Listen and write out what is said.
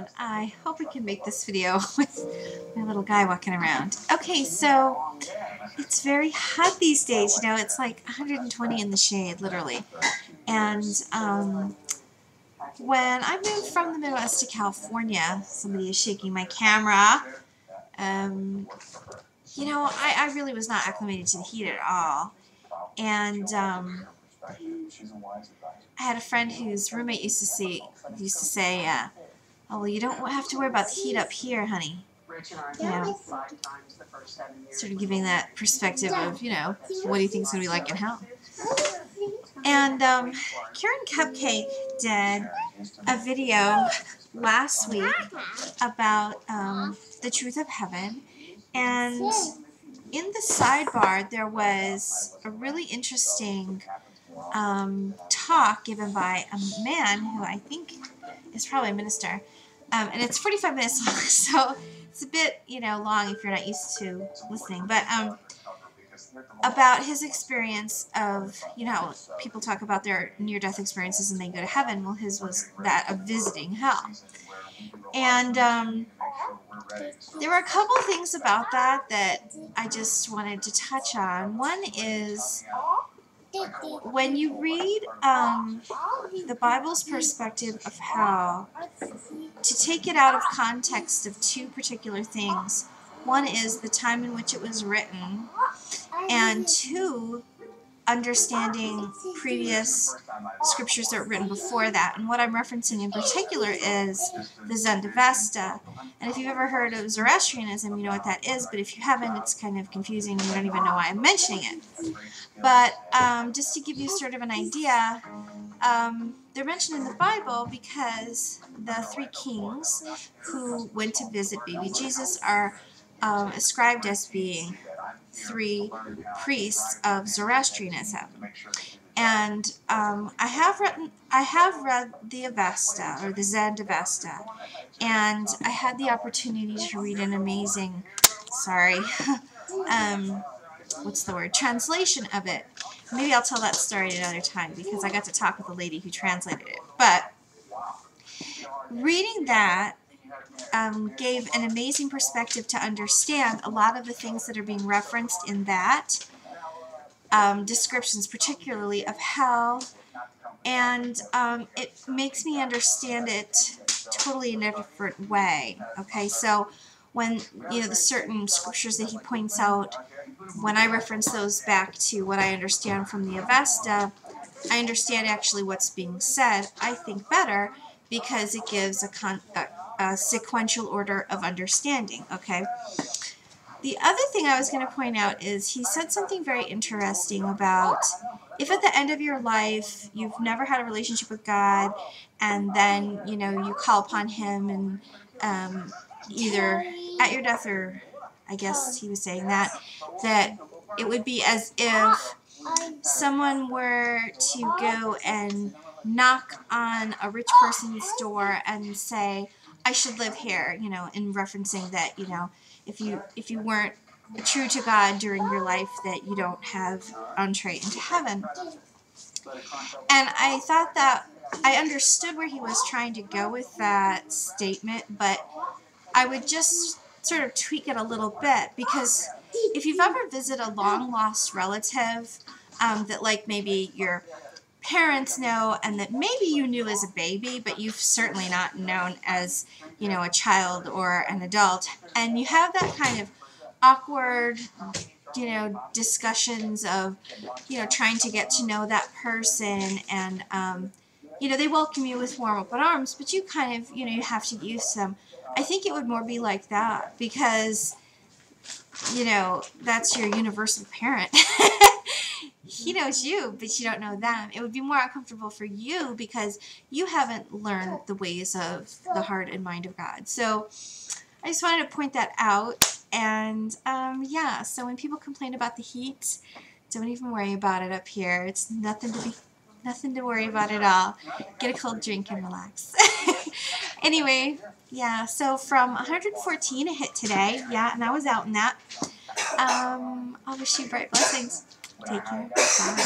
and I hope I can make this video with my little guy walking around. Okay, so it's very hot these days, you know, it's like 120 in the shade, literally. And when I moved from the Midwest to California, somebody is shaking my camera, you know, I really was not acclimated to the heat at all. And I had a friend whose roommate used to say, oh, well, you don't have to worry about the heat up here, honey. You know, sort of giving that perspective of, you know, what do you think it's going to be like in hell? And Karen Cupcake did a video last week about the truth of heaven, and in the sidebar there was a really interesting talk given by a man who I think is probably a minister, and it's 45 minutes long, so it's a bit, you know, long if you're not used to listening, but about his experience of, you know, people talk about their near-death experiences and they go to heaven. Well, his was that of visiting hell. And there were a couple things about that that I just wanted to touch on. One is, when you read the Bible's perspective of hell, to take it out of context of two particular things. One is the time in which it was written, and two, understanding previous scriptures that were written before that. And what I'm referencing in particular is the Zend Avesta. And if you've ever heard of Zoroastrianism, you know what that is, but if you haven't, it's kind of confusing. You don't even know why I'm mentioning it. But just to give you sort of an idea, they're mentioned in the Bible because the three kings who went to visit baby Jesus are ascribed as being three priests of Zoroastrianism. And I have read the Avesta, or the Zend Avesta, and I had the opportunity to read an amazing, translation of it. Maybe I'll tell that story at another time, because I got to talk with the lady who translated it. But reading that gave an amazing perspective to understand a lot of the things that are being referenced in that, descriptions particularly of hell, and it makes me understand it totally in a different way. Okay, so when, you know, the certain scriptures that he points out, when I reference those back to what I understand from the Avesta, I understand actually what's being said, I think, better, because it gives a sequential order of understanding, okay? The other thing I was going to point out is he said something very interesting about if at the end of your life you've never had a relationship with God, and then, you know, you call upon him, and either at your death, or I guess he was saying that it would be as if someone were to go and knock on a rich person's door and say, I should live here, you know, in referencing that, you know, if you weren't true to God during your life, that you don't have entree into heaven. And I thought that I understood where he was trying to go with that statement, but I would just sort of tweak it a little bit, because if you've ever visited a long-lost relative that, like, maybe your parents know, and that maybe you knew as a baby, but you've certainly not known as, you know, a child or an adult, and you have that kind of awkward, you know, discussions of, you know, trying to get to know that person, and you know, they welcome you with warm open arms, but you kind of, you know, you have to use them. I think it would more be like that, because, you know, that's your universal parent. He knows you, but you don't know them. It would be more uncomfortable for you because you haven't learned the ways of the heart and mind of God. So I just wanted to point that out. And yeah, so when people complain about the heat, don't even worry about it up here. It's nothing to worry about at all. Get a cold drink and relax. Anyway, yeah, so from 114 I hit today. Yeah, and I was out in that. I wish you bright blessings. Take care. Bye.